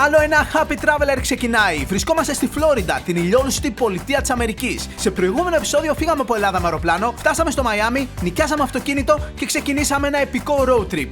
Άλλο ένα Happy Traveler ξεκινάει. Βρισκόμαστε στη Φλόριντα, την ηλιόλουστη πολιτεία της Αμερικής. Σε προηγούμενο επεισόδιο φύγαμε από Ελλάδα με αεροπλάνο, φτάσαμε στο Μαϊάμι, νοικιάσαμε αυτοκίνητο και ξεκινήσαμε ένα επικό road trip.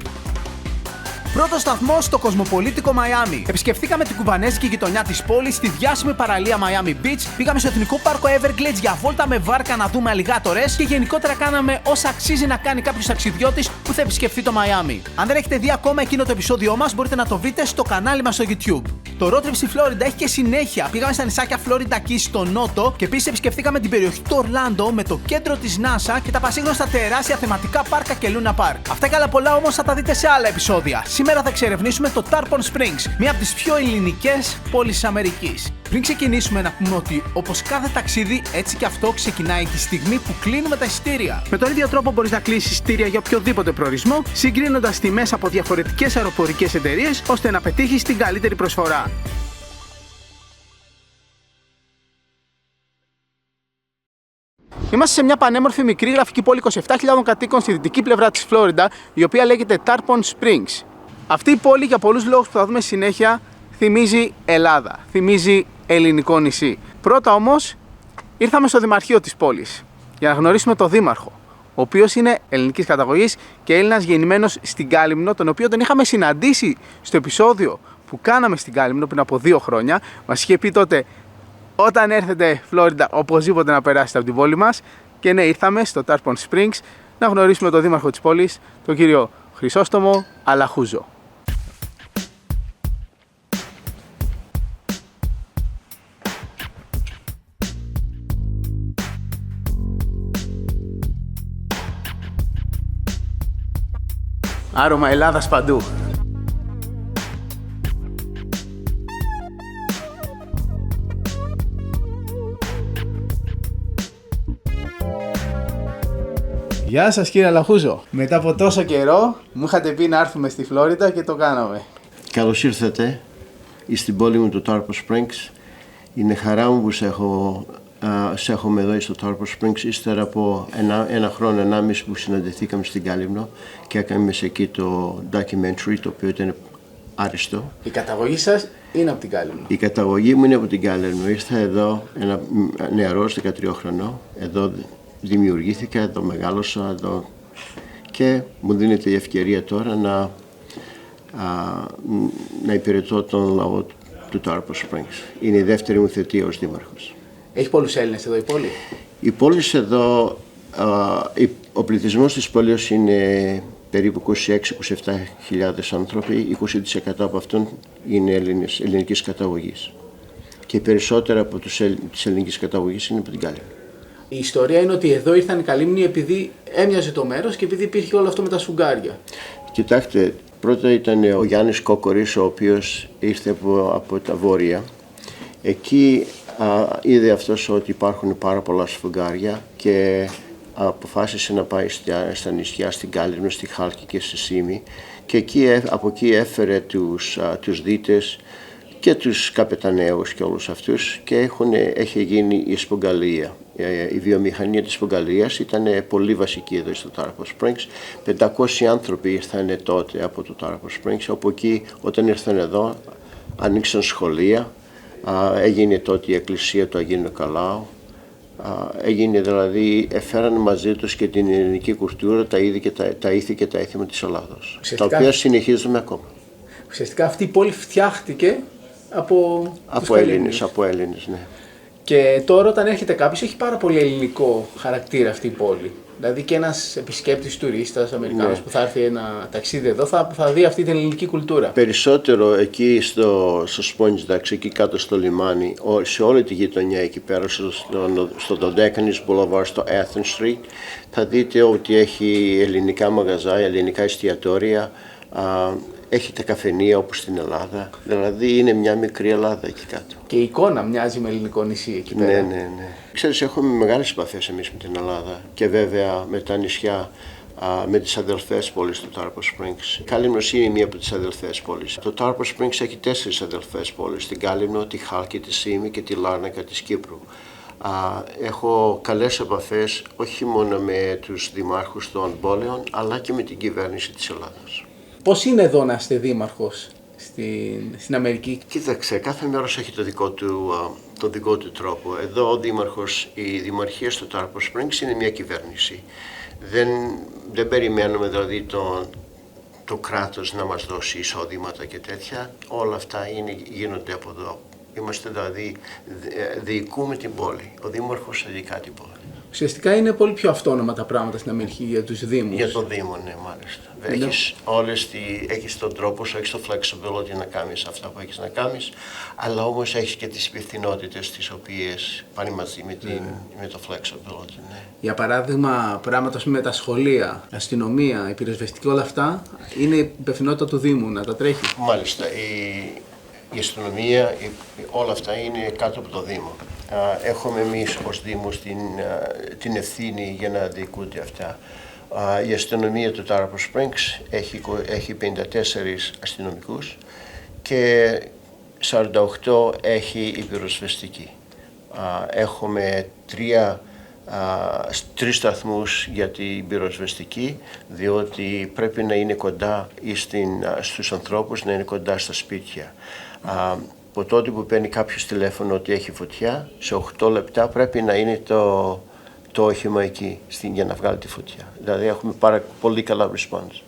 Πρώτο σταθμό στο κοσμοπολίτικο Μαϊάμι. Επισκεφθήκαμε την κουβανέζικη γειτονιά της πόλης, τη διάσημη παραλία Miami Beach, πήγαμε στο εθνικό πάρκο Everglades για βόλτα με βάρκα να δούμε αλιγάτορες και γενικότερα κάναμε όσα αξίζει να κάνει κάποιος ταξιδιώτης που θα επισκεφθεί το Μαϊάμι. Αν δεν έχετε δει ακόμα εκείνο το επεισόδιό μας, μπορείτε να το βρείτε στο κανάλι μας στο YouTube. Το road trip στη Φλόριντα έχει και συνέχεια. Πήγαμε στα νησάκια Florida Keys στο νότο και επίσης επισκεφθήκαμε την περιοχή του Ορλάντο με το κέντρο της NASA και τα πασίγνωστα τεράστια θεματικά πάρκα και Luna Park. Αυτά και άλλα πολλά όμως θα τα δείτε σε άλλα επεισόδια. Σήμερα θα εξερευνήσουμε το Tarpon Springs, μία από τις πιο ελληνικές πόλεις της Αμερικής. Πριν ξεκινήσουμε, να πούμε ότι όπως κάθε ταξίδι, έτσι και αυτό ξεκινάει τη στιγμή που κλείνουμε τα εισιτήρια. Με τον ίδιο τρόπο μπορείς να κλείσεις εισιτήρια για οποιοδήποτε προορισμό, συγκρίνοντας τιμές από διαφορετικές αεροπορικές εταιρείες, ώστε να πετύχεις την καλύτερη προσφορά. Είμαστε σε μια πανέμορφη μικρή γραφική πόλη 27.000 κατοίκων στη δυτική πλευρά της Φλόριντα, η οποία λέγεται Tarpon Springs. Αυτή η πόλη, για πολλούς λόγους που θα δούμε συνέχεια, θυμίζει Ελλάδα, θυμίζει ελληνικό νησί. Πρώτα όμως, ήρθαμε στο δημαρχείο της πόλης για να γνωρίσουμε τον δήμαρχο, ο οποίος είναι ελληνικής καταγωγής και Έλληνας γεννημένος στην Κάλυμνο, τον οποίο τον είχαμε συναντήσει στο επεισόδιο που κάναμε στην Κάλυμνο πριν από 2 χρόνια. Μας είχε πει τότε, όταν έρθετε Φλόριντα, οπωσδήποτε να περάσετε από την πόλη μας. Και ναι, ήρθαμε στο Tarpon Springs να γνωρίσουμε τον δήμαρχο της πόλης, τον κύριο Χρυσόστομο Αλαχούζο. Άρωμα Ελλάδας παντού. Γεια σας κύριε Αλαχούζο. Μετά από τόσο καιρό μου είχατε πει να έρθουμε στη Φλόριντα και το κάναμε. Καλώς ήρθατε στην πόλη μου του Tarpon Springs. Είναι χαρά μου που σε έχουμε εδώ στο Tarpon Springs ύστερα από ένα χρόνο, 1,5 που συναντηθήκαμε στην Κάλυμνο και έκαναμε εκεί το documentary, το οποίο ήταν άριστο. Η καταγωγή σας είναι από την Κάλυμνο? Η καταγωγή μου είναι από την Κάλυμνο. Ήρθα εδώ ένα νεαρός 13 χρονών. Εδώ δημιουργήθηκα, εδώ μεγάλωσα εδώ και μου δίνεται η ευκαιρία τώρα να υπηρετώ τον λαό του Tarpon Springs. Είναι η δεύτερη μου θητεία ως δήμαρχος. Έχει πολλούς Έλληνες εδώ η πόλη? Η πόλη εδώ, ο πληθυσμός της πόλης είναι περίπου 26-27 χιλιάδες άνθρωποι, 20% από αυτόν είναι ελληνικής καταγωγής. Και οι περισσότερα από τις ελληνικές καταγωγής είναι από την Κάλυμνο. Η ιστορία είναι ότι εδώ ήρθαν οι Καλύμνοι επειδή έμοιαζε το μέρος και επειδή υπήρχε όλο αυτό με τα σφουγγάρια. Κοιτάξτε, πρώτα ήταν ο Γιάννης Κόκορης, ο οποίος ήρθε από τα βόρεια. Εκεί είδε αυτός ότι υπάρχουν πάρα πολλά σφουγγάρια και αποφάσισε να πάει στα νησιά, στην Κάλυμνο, στη Χάλκη και στη Σύμη, και από εκεί έφερε τους δίτες και τους καπεταναίους και όλους αυτούς και έχει γίνει η σφουγγαλία. Η βιομηχανία της σφουγγαλίας ήταν πολύ βασική εδώ στο Tarpon Springs. 500 άνθρωποι ήρθαν τότε από το Tarpon Springs, από εκεί όταν ήρθαν εδώ ανοίξαν σχολεία, έγινε τότε η εκκλησία του Αγίου Νικολάου, έγινε δηλαδή, έφεραν μαζί τους και την ελληνική κουλτούρα, τα ήθη και τα έθιμα της Ελλάδος, τα οποία συνεχίζουμε ακόμα. Ουσιαστικά αυτή η πόλη φτιάχτηκε από Έλληνες, ναι. Και τώρα όταν έρχεται κάποιος έχει πάρα πολύ ελληνικό χαρακτήρα αυτή η πόλη. Δηλαδή και ένας επισκέπτης τουρίστας, Αμερικάνος, που θα έρθει ένα ταξίδι εδώ θα δει αυτή την ελληνική κουλτούρα. Περισσότερο εκεί στο Sponge Docks, εκεί κάτω στο λιμάνι, σε όλη τη γειτονιά εκεί πέρα, στο Dodecanese Boulevard, στο Athens Street, θα δείτε ότι έχει ελληνικά μαγαζιά, ελληνικά εστιατόρια, έχει τα καφενεία όπως στην Ελλάδα, δηλαδή είναι μια μικρή Ελλάδα εκεί κάτω. Και η εικόνα μοιάζει με ελληνικό νησί εκεί πέρα. Ναι. Ξέρεις, έχουμε μεγάλες επαφές εμείς με την Ελλάδα και βέβαια με τα νησιά, με τις αδελφές πόλεις του Tarpon Springs. Η Κάλυμνος είναι μία από τις αδελφές πόλεις. Το Tarpon Springs έχει 4 αδελφές πόλεις, την Κάλυμνο, τη Χάλκη, τη Σύμη και τη Λάρνακα της Κύπρου. Έχω καλές επαφές όχι μόνο με τους δημάρχους των πόλεων, αλλά και με την κυβέρνηση της Ελλάδας. Πώς είναι εδώ να είστε δήμαρχος στην Αμερική? Κοίταξε, κάθε μέρος έχει το δικό του τρόπο. Εδώ ο δήμαρχος, η δημαρχία στο Tarpon Springs είναι μια κυβέρνηση. Δεν περιμένουμε δηλαδή το κράτος να μας δώσει εισόδηματα και τέτοια. Όλα αυτά γίνονται από εδώ. Είμαστε δηλαδή, διοικούμε την πόλη. Ο δήμαρχος διοικά την πόλη. Ουσιαστικά είναι πολύ πιο αυτόνομα τα πράγματα στην Αμερική για τους δήμους. Για το δήμο, ναι, μάλιστα. Έχεις τον τρόπο σου, έχεις το flexibility να κάνεις αυτά που έχεις να κάνεις, αλλά όμως έχεις και τις υπευθυνότητες τις οποίες πάνε μαζί με το flexibility. Ναι. Για παράδειγμα, πράγματα με τα σχολεία, αστυνομία, η πυροσβεστική, όλα αυτά είναι υπευθυνότητα του Δήμου να τα τρέχει. Μάλιστα. Η αστυνομία, όλα αυτά είναι κάτω από το Δήμο. Έχουμε εμείς ως Δήμος την ευθύνη για να διοικούνται αυτά. Η αστυνομία του Tarpon Springs έχει 54 αστυνομικούς και 48 έχει η πυροσβεστική. Έχουμε τρεις σταθμούς για την πυροσβεστική, διότι πρέπει να είναι κοντά στους ανθρώπους, να είναι κοντά στα σπίτια. Από τότε που παίρνει κάποιος τηλέφωνο ότι έχει φωτιά, σε 8 λεπτά πρέπει να είναι το όχημα εκεί για να βγάλει τη φωτιά. Δηλαδή έχουμε πολύ καλά response.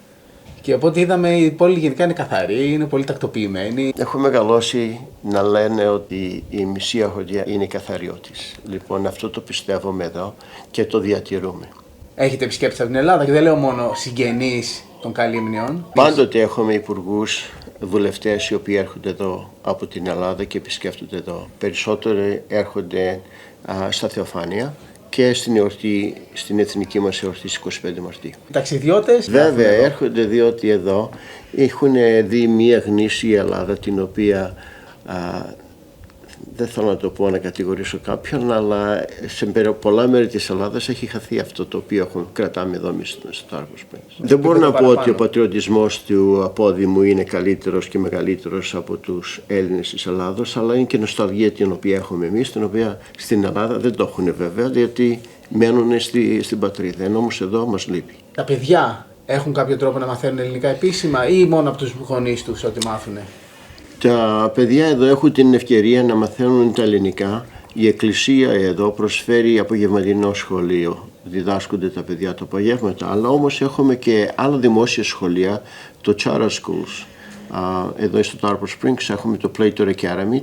Και από ό,τι είδαμε η πόλη γενικά είναι καθαρή, είναι πολύ τακτοποιημένη. Έχω μεγαλώσει να λένε ότι η μισή Αχωδιά είναι η καθαριώτης. Λοιπόν, αυτό το πιστεύουμε εδώ και το διατηρούμε. Έχετε επισκέψεις από την Ελλάδα και δεν λέω μόνο συγγενείς των Καλύμνιων. Πάντοτε έχουμε υπουργούς, βουλευτές οι οποίοι έρχονται εδώ από την Ελλάδα και επισκέφτονται εδώ. Περισσότεροι έρχονται στα Θεοφάνεια και στην εθνική μας εορτή στις 25 Μαρτίου. Ταξιδιώτες. Βέβαια έρχονται διότι εδώ έχουν δει μια γνήσια Ελλάδα την οποία δεν θέλω να το πω να κατηγορήσω κάποιον, αλλά σε πολλά μέρη της Ελλάδας έχει χαθεί αυτό το οποίο κρατάμε εδώ εμείς στο Tarpon Springs. Δεν μπορώ να πω ότι ο πατριωτισμός του απόδημου είναι καλύτερος και μεγαλύτερος από τους Έλληνες της Ελλάδος, αλλά είναι και νοσταλγία την οποία έχουμε εμείς, την οποία στην Ελλάδα δεν το έχουν βέβαια, γιατί μένουν στην πατρίδα, ενώ όμως εδώ μας λείπει. Τα παιδιά έχουν κάποιο τρόπο να μαθαίνουν ελληνικά επίσημα ή μόνο από τους γονείς τους ότι μάθουνε? Τα παιδιά εδώ έχουν την ευκαιρία να μαθαίνουν τα ελληνικά. Η Εκκλησία εδώ προσφέρει απογευματινό σχολείο. Διδάσκονται τα παιδιά τα απογεύματα. Αλλά όμως έχουμε και άλλα δημόσια σχολεία, το Charter Schools. Εδώ στο Tarpon Springs έχουμε το Plato Academy,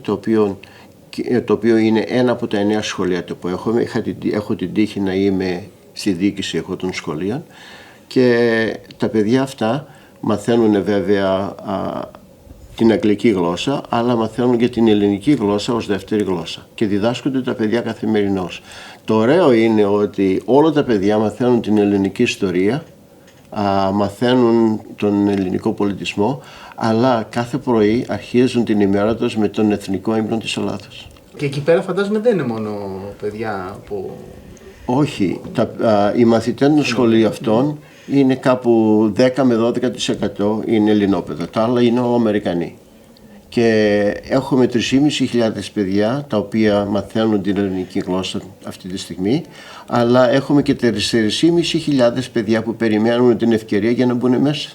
το οποίο είναι ένα από τα 9 σχολεία που έχουμε. Έχω την τύχη να είμαι στη διοίκηση των σχολείων. Και τα παιδιά αυτά μαθαίνουν βέβαια την αγγλική γλώσσα, αλλά μαθαίνουν και την ελληνική γλώσσα ως δεύτερη γλώσσα και διδάσκονται τα παιδιά καθημερινώς. Το ωραίο είναι ότι όλα τα παιδιά μαθαίνουν την ελληνική ιστορία, μαθαίνουν τον ελληνικό πολιτισμό, αλλά κάθε πρωί αρχίζουν την ημέρα τους με τον εθνικό ύμνο της Ελλάδας. Και εκεί πέρα φαντάζομαι δεν είναι μόνο παιδιά που... Όχι, οι μαθητές των σχολείων αυτών είναι κάπου 10 με 12% είναι Ελληνόπαιδα, τα άλλα είναι όλα Αμερικανοί. Και έχουμε 3.500 παιδιά τα οποία μαθαίνουν την ελληνική γλώσσα αυτή τη στιγμή, αλλά έχουμε και 4.500 παιδιά που περιμένουν την ευκαιρία για να μπουν μέσα.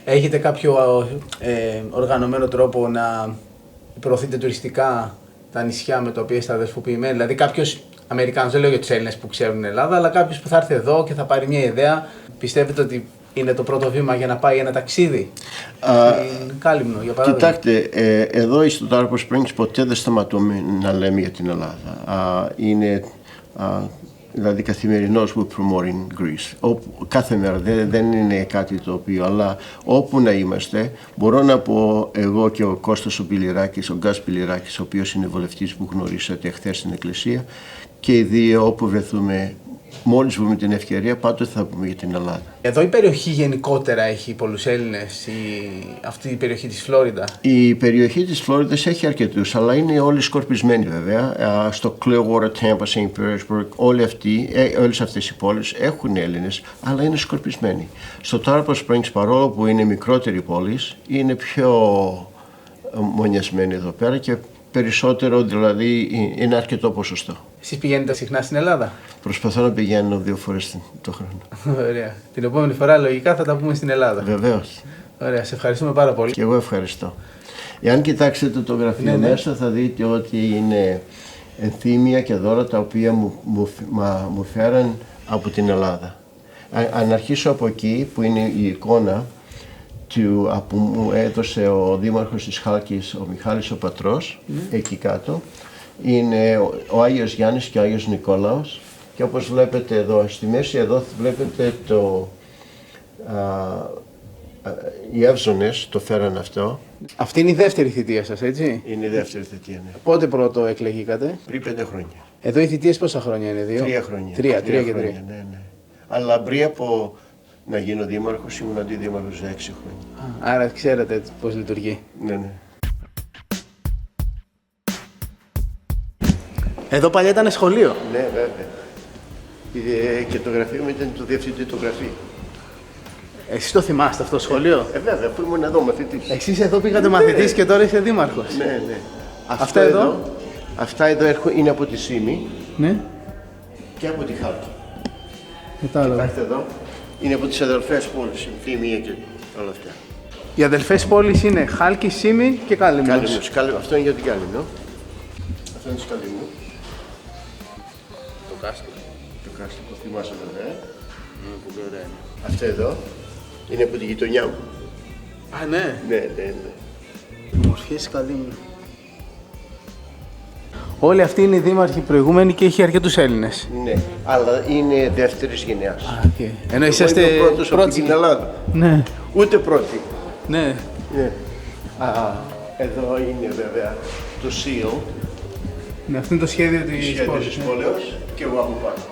Έχετε κάποιο οργανωμένο τρόπο να προωθείτε τουριστικά τα νησιά με τα οποία είστε αδερφοποιημένοι? Δηλαδή κάποιος Αμερικάνος, δεν λέω για τους Έλληνες που ξέρουν την Ελλάδα, αλλά κάποιος που θα έρθει εδώ και θα πάρει μια ιδέα, πιστεύετε ότι είναι το πρώτο βήμα για να πάει ένα ταξίδι στην Κάλυμνο, για παράδειγμα? Κοιτάξτε, εδώ στο Tarpon Springs ποτέ δεν σταματούμε να λέμε για την Ελλάδα. Είναι δηλαδή καθημερινός που promoting Greece. Κάθε μέρα δεν είναι κάτι το οποίο, αλλά όπου να είμαστε, μπορώ να πω εγώ και ο Κώστας ο Πιλιράκης, ο Γκάς Πιλιράκης, ο οποίος είναι βουλευτής που γνωρίσατε χθες στην Εκκλησία, και οι δύο όπου βρεθούμε, μόλις βρούμε την ευκαιρία, πάντοτε θα πούμε για την Ελλάδα. Εδώ η περιοχή γενικότερα έχει πολλούς Έλληνες, αυτή η περιοχή της Φλόριντα? Η περιοχή της Φλόριντας έχει αρκετούς, αλλά είναι όλοι σκορπισμένοι βέβαια. Στο Clearwater, Tampa, St. Petersburg, όλες αυτές οι πόλεις έχουν Έλληνες, αλλά είναι σκορπισμένοι. Στο Tarpon Springs, παρόλο που είναι μικρότερη πόλη, είναι πιο μονιασμένοι εδώ πέρα και περισσότερο, δηλαδή είναι αρκετό ποσοστό. Εσείς πηγαίνετε συχνά στην Ελλάδα? Προσπαθώ να πηγαίνω 2 φορές το χρόνο. Ωραία. Την επόμενη φορά λογικά θα τα πούμε στην Ελλάδα. Βεβαίως. Ωραία, σε ευχαριστούμε πάρα πολύ. Και εγώ ευχαριστώ. Εάν κοιτάξετε το γραφείο μέσα θα δείτε ότι είναι ενθύμια και δώρα τα οποία μου φέραν από την Ελλάδα. Αν αρχίσω από εκεί που είναι η εικόνα που μου έδωσε ο δήμαρχος της Χάλκης, ο Μιχάλης ο Πατρός, εκεί κάτω, είναι ο Άγιος Γιάννης και ο Άγιος Νικόλαος. Και όπως βλέπετε εδώ, στη μέση εδώ βλέπετε οι Εύζωνες το φέραν αυτό. Αυτή είναι η δεύτερη θητεία σας, έτσι? Είναι η δεύτερη θητεία, ναι. Πότε πρώτο εκλεγήκατε? Πριν 5 χρόνια. Εδώ οι θητείες πόσα χρόνια είναι, 2? 3 χρόνια. 3 και 3. Ναι. Αλλά πριν από να γίνω δήμαρχος, ήμουν αντιδήμαρχος για 6 χρόνια. Άρα ξέρετε πώς λειτουργεί. Ναι. Εδώ παλιά ήταν σχολείο. Ναι, βέβαια. Και το γραφείο μου ήταν το διευθυντή του γραφείου. Εσείς το θυμάστε αυτό το σχολείο? Βέβαια, αφού ήμουν εδώ μαθητής. Εσείς εδώ πήγατε μαθητής και τώρα είστε δήμαρχος. Ναι. Αυτά εδώ είναι από τη Σύμη Ναι. και από τη Χάλκη. Κατάλαβα. Κοιτάξτε εδώ, είναι από τις αδελφές πόλεις, Ευθύμια και όλα αυτά. Οι αδελφές πόλεις είναι Χάλκη, Σύμη και Κάλυμνος. Αυτό είναι για την Κάλυμνο. Αυτό είναι της Κάλυμνου. Το κάστρο. Το κάστρο το θυμάσαι βέβαια. Πολύ ωραία είναι. Αυτό εδώ είναι από τη γειτονιά μου. Α, ναι. Ναι. Ομορφιές Κάλυμνου. Όλοι αυτοί είναι οι δήμαρχοι προηγούμενοι και έχει αρκετούς Έλληνες. Ναι, αλλά είναι δεύτερης γενιάς. Ενώ είσαστε Εγώ είμαι ο πρώτος από την Ελλάδα. Ναι. Ούτε πρώτη. Ναι. Ναι. Εδώ είναι βέβαια το seal, Ναι, αυτό είναι το σχέδιο το της σχέδιο πόλης. της πόλεως και εγώ από πάνω.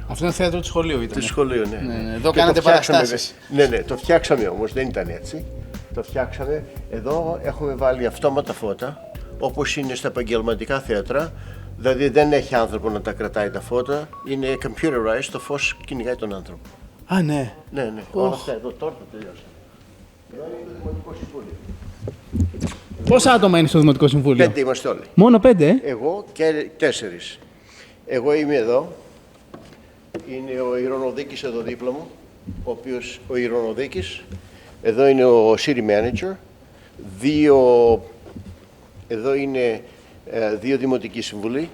Αυτό είναι το θέατρο του σχολείου ήταν. Το σχολείο, ναι. Εδώ Και κάνατε το φτιάξαμε, παραστάσεις. Ναι, το φτιάξαμε όμως, δεν ήταν έτσι. Το φτιάξαμε. Εδώ έχουμε βάλει αυτόματα φώτα, όπως είναι στα επαγγελματικά θέατρα. Δηλαδή δεν έχει άνθρωπο να τα κρατάει τα φώτα. Είναι computerized, το φως κυνηγάει τον άνθρωπο. Α, ναι. Ναι. Όλα αυτά εδώ τώρα το τελειώσαμε. Εδώ είναι το Δημοτικό Συμβούλιο. Πόσα άτομα είναι στο Δημοτικό Συμβούλιο? 5 είμαστε όλοι. Μόνο 5, Εγώ και 4. Εγώ είμαι εδώ. Είναι ο Ηρωνοδίκης εδώ δίπλα μου, ο Ηρωνοδίκης. Εδώ είναι ο City Manager. Εδώ είναι 2 Δημοτικοί Συμβουλοί.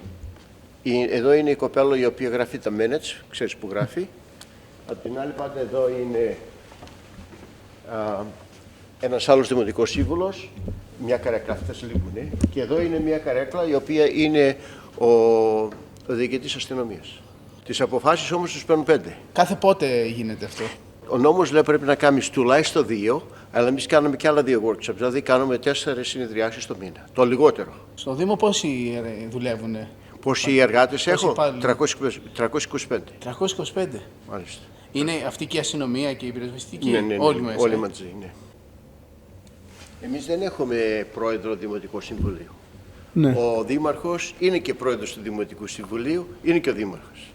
Εδώ είναι η κοπέλα η οποία γράφει τα minutes, ξέρεις που γράφει. Απ' την άλλη πάντα εδώ είναι ένας άλλος Δημοτικός Σύμβουλος, μια καρέκλα, αυτές λείπουνε. Και εδώ είναι μια καρέκλα η οποία είναι ο διοικητής αστυνομίας. Τις αποφάσεις όμως τους παίρνουν 5. Κάθε πότε γίνεται αυτό? Ο νόμος λέει πρέπει να κάνεις τουλάχιστον 2, αλλά εμείς κάνουμε και άλλα 2 workshops, δηλαδή κάνουμε 4 συνεδριάσεις το μήνα, το λιγότερο. Στο Δήμο πόσοι δουλεύουν? Πόσοι εργάτες έχω? υπάλληλοι? 325. 325. Μάλιστα. Είναι αυτή και η αστυνομία και η πυροσβεστική? Ναι, Όλοι μέσα. όλοι μαζί, ναι. Εμείς δεν έχουμε πρόεδρο Δημοτικού Συμβουλίου. Ναι. Ο Δήμαρχος είναι και πρόεδρος του Δημοτικού Συμβουλίου, είναι και ο Δήμαρχος.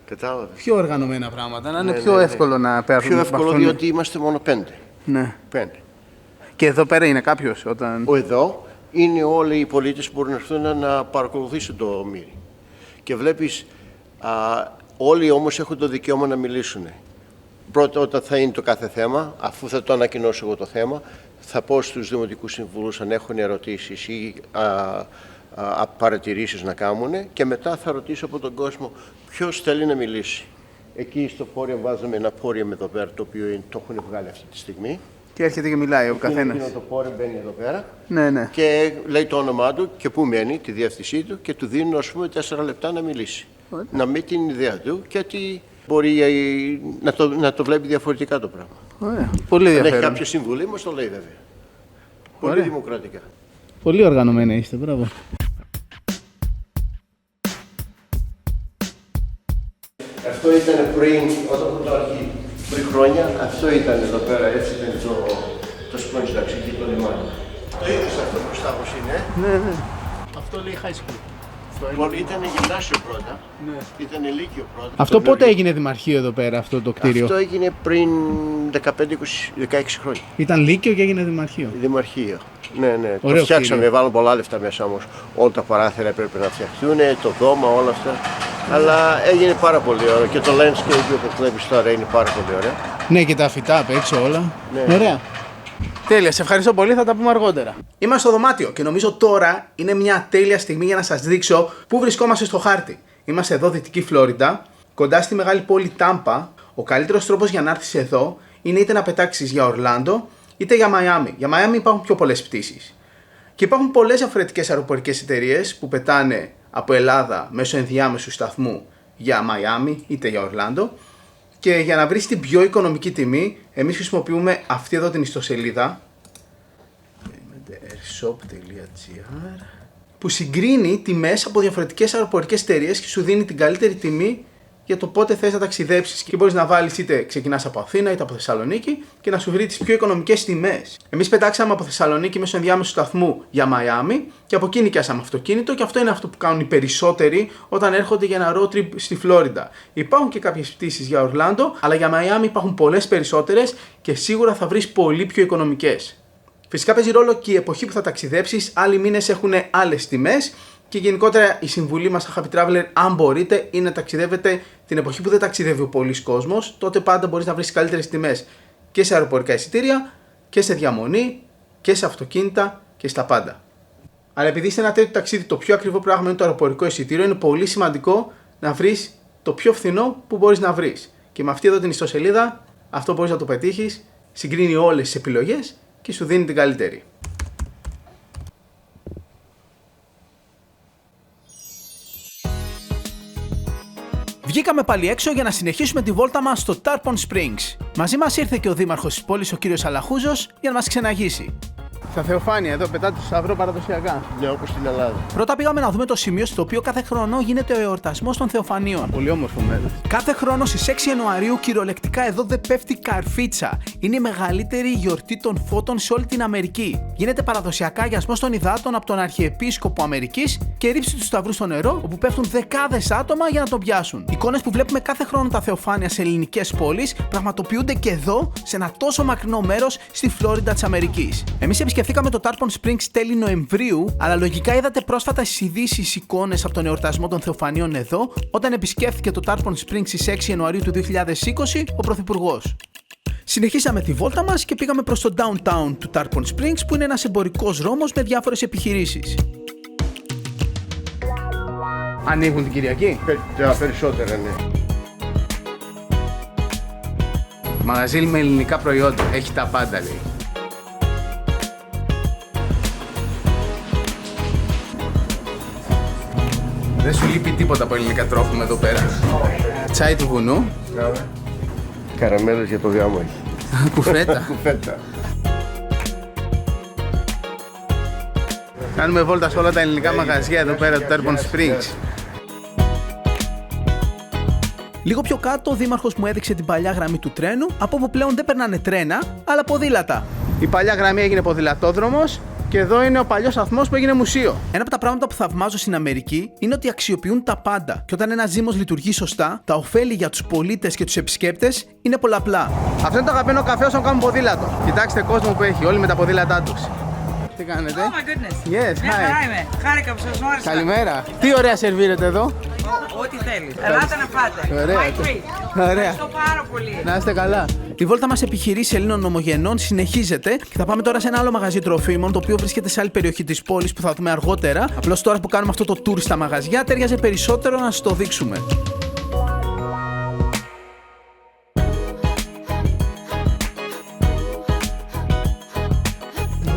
Κατάλαβες. Πιο οργανωμένα πράγματα, να είναι πιο εύκολο να πέρασουν. Πιο εύκολο διότι είμαστε μόνο 5. Ναι. 5. Και εδώ πέρα είναι κάποιος όταν... Εδώ είναι όλοι οι πολίτες που μπορούν να έρθουν να παρακολουθήσουν το μύρι. Και βλέπεις, όλοι όμως έχουν το δικαίωμα να μιλήσουν. Πρώτα όταν θα είναι το κάθε θέμα, αφού θα το ανακοινώσω εγώ το θέμα, θα πω στους Δημοτικούς Συμβούλους αν έχουν ερωτήσεις ή παρατηρήσεις να κάνουν και μετά θα ρωτήσω από τον κόσμο ποιος θέλει να μιλήσει. Εκεί στο φόριο βάζουμε ένα φόριο εδώ πέρα, το οποίο το έχουν βγάλει αυτή τη στιγμή. Και έρχεται και μιλάει ο καθένας. Το φόριο μπαίνει εδώ πέρα Ναι. και λέει το όνομά του και πού μένει, τη διεύθυνσή του και του δίνουν ας πούμε 4 λεπτά να μιλήσει. Να μην την ιδέα του και ότι μπορεί να το βλέπει διαφορετικά το πράγμα. Ωραία. Πολύ ενδιαφέρον. Αν έχει κάποια συμβουλή μας το λέει βέβαια. Πολύ δημοκρατικά. Πολύ οργανωμένα είστε, μπράβο. Αυτό ήταν πριν, όταν το αρχή, πριν χρόνια, αυτό ήταν εδώ πέρα, έτσι ήταν το Sponge εκεί το λιμάνι. Το είδες αυτό μπροστά πως είναι. Ναι. Αυτό λέει high school. Ήταν γυμνάσιο πρώτα, ήταν λύκειο πρώτα. Αυτό πότε έγινε δημαρχείο εδώ πέρα, αυτό το κτίριο? Αυτό έγινε πριν 15-16 χρόνια. Ήταν λύκειο και έγινε δημαρχείο. Δημαρχείο. Ναι. Ωραίο Το φτιάξαμε, κτίριο. βάλαμε πολλά λεφτά μέσα όμως. Όλα τα παράθυρα έπρεπε να φτιαχτούν, το δώμα, όλα αυτά. Αλλά έγινε πάρα πολύ ωραίο και το landscape που βλέπεις τώρα είναι πάρα πολύ ωραίο. Ναι, και τα φυτά απ' έξω όλα. Ναι. Ωραία. Τέλεια, σε ευχαριστώ πολύ, θα τα πούμε αργότερα. Είμαστε στο δωμάτιο και νομίζω τώρα είναι μια τέλεια στιγμή για να σας δείξω πού βρισκόμαστε στο χάρτη. Είμαστε εδώ, Δυτική Φλόριντα, κοντά στη μεγάλη πόλη Τάμπα. Ο καλύτερος τρόπος για να έρθεις εδώ είναι είτε να πετάξεις για Ορλάντο είτε για Μαϊάμι. Για Μαϊάμι υπάρχουν πιο πολλές πτήσεις. Και υπάρχουν πολλές διαφορετικές αεροπορικές εταιρείες που πετάνε από Ελλάδα μέσω ενδιάμεσου σταθμού για Μαϊάμι είτε για Ορλάντο. Και για να βρεις την πιο οικονομική τιμή, εμείς χρησιμοποιούμε αυτή εδώ την ιστοσελίδα airshop.gr που συγκρίνει τιμές από διαφορετικές αεροπορικές εταιρείες και σου δίνει την καλύτερη τιμή για το πότε θες να ταξιδέψεις. Και μπορείς να βάλεις είτε ξεκινάς από Αθήνα είτε από Θεσσαλονίκη και να σου βρει τις πιο οικονομικές τιμές. Εμείς πετάξαμε από Θεσσαλονίκη μέσω ενδιάμεσου σταθμού για Μαϊάμι και από εκεί νοικιάσαμε αυτοκίνητο και αυτό είναι αυτό που κάνουν οι περισσότεροι όταν έρχονται για ένα road trip στη Φλόριντα. Υπάρχουν και κάποιες πτήσεις για Ορλάντο, αλλά για Μαϊάμι υπάρχουν πολλές περισσότερες και σίγουρα θα βρεις πολύ πιο οικονομικές. Φυσικά παίζει ρόλο και η εποχή που θα ταξιδέψεις, άλλοι μήνες έχουν άλλες τιμές. Και γενικότερα η συμβουλή μας στα Happy Traveler, αν μπορείτε, είναι να ταξιδεύετε την εποχή που δεν ταξιδεύει ο πολλής κόσμος. Τότε πάντα μπορείς να βρεις καλύτερες τιμές και σε αεροπορικά εισιτήρια και σε διαμονή και σε αυτοκίνητα και στα πάντα. Αλλά επειδή σε ένα τέτοιο ταξίδι το πιο ακριβό πράγμα είναι το αεροπορικό εισιτήριο, είναι πολύ σημαντικό να βρεις το πιο φθηνό που μπορείς να βρεις. Και με αυτή εδώ την ιστοσελίδα αυτό μπορείς να το πετύχεις, συγκρίνει όλες τις επιλογές και σου δίνει την καλύτερη. Βγήκαμε πάλι έξω για να συνεχίσουμε τη βόλτα μας στο Tarpon Springs. Μαζί μας ήρθε και ο δήμαρχος της πόλης, ο κύριος Αλαχούζος, για να μας ξεναγήσει. Στα Θεοφάνεια, εδώ πετάτε το σταυρό παραδοσιακά. Ναι, όπως στην Ελλάδα. Πρώτα πήγαμε να δούμε το σημείο στο οποίο κάθε χρόνο γίνεται ο εορτασμός των Θεοφανίων. Πολύ όμορφο μέρος. Κάθε χρόνο στις 6 Ιανουαρίου κυριολεκτικά εδώ δεν πέφτει καρφίτσα. Είναι η μεγαλύτερη γιορτή των φώτων σε όλη την Αμερική. Γίνεται παραδοσιακά αγιασμός των υδάτων από τον Αρχιεπίσκοπο Αμερικής και ρύψη του σταυρού στο νερό, όπου πέφτουν δεκάδες άτομα για να τον πιάσουν. Εικόνες που βλέπουμε κάθε χρόνο τα Θεοφάνεια σε ελληνικές πόλεις πραγματοποιούνται και εδώ, σε ένα τόσο μακρινό μέρος στη Φλόριντα της Αμερικής. Εμείς επισκεφθήκαμε το Tarpon Springs τέλη Νοεμβρίου, αλλά λογικά είδατε πρόσφατα στις ειδήσεις εικόνες από τον εορτασμό των Θεοφανίων εδώ, όταν επισκέφθηκε το Tarpon Springs στις 6 Ιανουαρίου του 2020 ο Πρωθυπουργός. Συνεχίσαμε τη βόλτα μας και πήγαμε προς το downtown του Tarpon Springs, που είναι ένας εμπορικός δρόμος με διάφορες επιχειρήσεις. Ανοίγουν την Κυριακή. Περισσότερα, ναι. Μαγαζί με ελληνικά προϊόντα. Έχει τα πάντα, λέει. Δεν σου λείπει τίποτα από ελληνικά τρόφιμα εδώ πέρα. Τσάι του βουνού. Καραμέλες για το γάμο έχει. Κουφέτα. Κουφέτα. Κάνουμε βόλτα σε όλα τα ελληνικά μαγαζιά εδώ πέρα του Tarpon Springs. Λίγο πιο κάτω, ο δήμαρχος μου έδειξε την παλιά γραμμή του τρένου, από όπου πλέον δεν περνάνε τρένα, αλλά ποδήλατα. Η παλιά γραμμή έγινε ποδηλατόδρομος και εδώ είναι ο παλιός σταθμός που έγινε μουσείο. Ένα από τα πράγματα που θαυμάζω στην Αμερική είναι ότι αξιοποιούν τα πάντα. Και όταν ένας δήμος λειτουργεί σωστά, τα ωφέλη για τους πολίτες και τους επισκέπτες είναι πολλαπλά. Αυτό είναι το αγαπημένο καφέ όσων κάνουν ποδήλατο. Κοιτάξτε κόσμο που έχει, όλοι με τα ποδήλατά τους. Τι κάνετε? Oh my goodness. Yes, Μια hi. χαρά είμαι. Χάρηκα που σας γνώρισα. Καλημέρα. Τι ωραία σερβίρετε εδώ. Ό,τι θέλεις. Ελάτε να πάτε. Ωραία. My treat. Ωραία. Ευχαριστώ πάρα πολύ. Να είστε καλά. Η βόλτα μας επιχειρήσεις Ελλήνων ομογενών συνεχίζεται και θα πάμε τώρα σε ένα άλλο μαγαζί τροφίμων, το οποίο βρίσκεται σε άλλη περιοχή της πόλης που θα δούμε αργότερα. Απλώς τώρα που κάνουμε αυτό το tour στα μαγαζιά, ταιριάζει περισσότερο να σας το δείξουμε.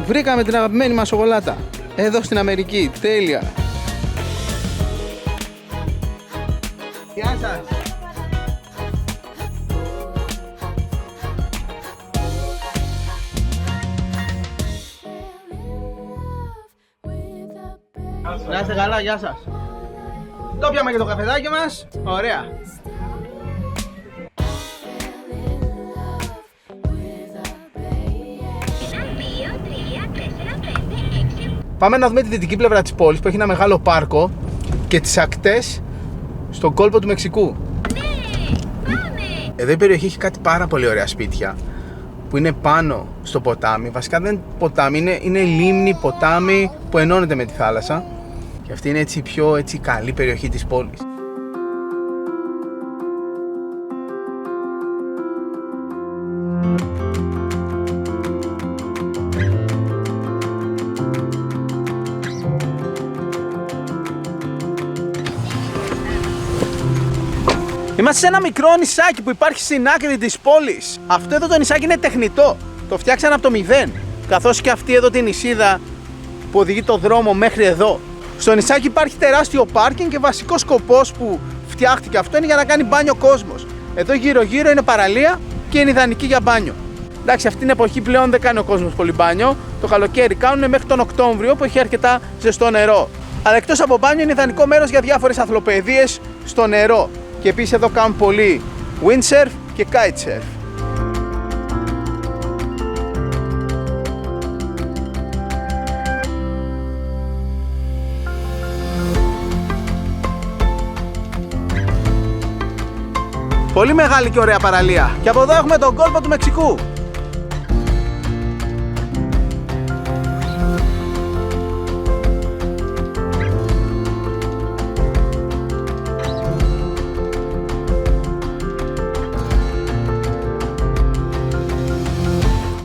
Βρήκαμε την αγαπημένη μας σοκολάτα. Εδώ στην Αμερική. Τέλεια. Γεια σας. Να είστε καλά, γεια σας. Το πιάμε και το καφεδάκι μας. Ωραία. Πάμε να δούμε τη δυτική πλευρά της πόλης που έχει ένα μεγάλο πάρκο και τις ακτές στον κόλπο του Μεξικού. Εδώ η περιοχή έχει κάτι πάρα πολύ ωραία σπίτια που είναι πάνω στο ποτάμι. Βασικά δεν είναι ποτάμι, είναι λίμνη, ποτάμι που ενώνεται με τη θάλασσα. Και αυτή είναι έτσι η πιο καλή περιοχή της πόλης. Είμαστε σε ένα μικρό νησάκι που υπάρχει στην άκρη της πόλης. Αυτό εδώ το νησάκι είναι τεχνητό. Το φτιάξαν από το μηδέν. Καθώς και αυτή εδώ την νησίδα που οδηγεί το δρόμο μέχρι εδώ. Στο νησάκι υπάρχει τεράστιο πάρκινγκ και βασικός σκοπός που φτιάχτηκε αυτό είναι για να κάνει μπάνιο κόσμος. Εδώ γύρω-γύρω είναι παραλία και είναι ιδανική για μπάνιο. Εντάξει, αυτή την εποχή πλέον δεν κάνει ο κόσμος πολύ μπάνιο. Το καλοκαίρι κάνουν μέχρι τον Οκτώβριο που έχει αρκετά ζεστό νερό. Αλλά εκτός από μπάνιο είναι ιδανικό μέρος για διάφορες αθλοπαιδείες στο νερό. Και επίσης εδώ κάνουν πολύ windsurf και kitesurf. Πολύ μεγάλη και ωραία παραλία. Και από εδώ έχουμε τον κόλπο του Μεξικού.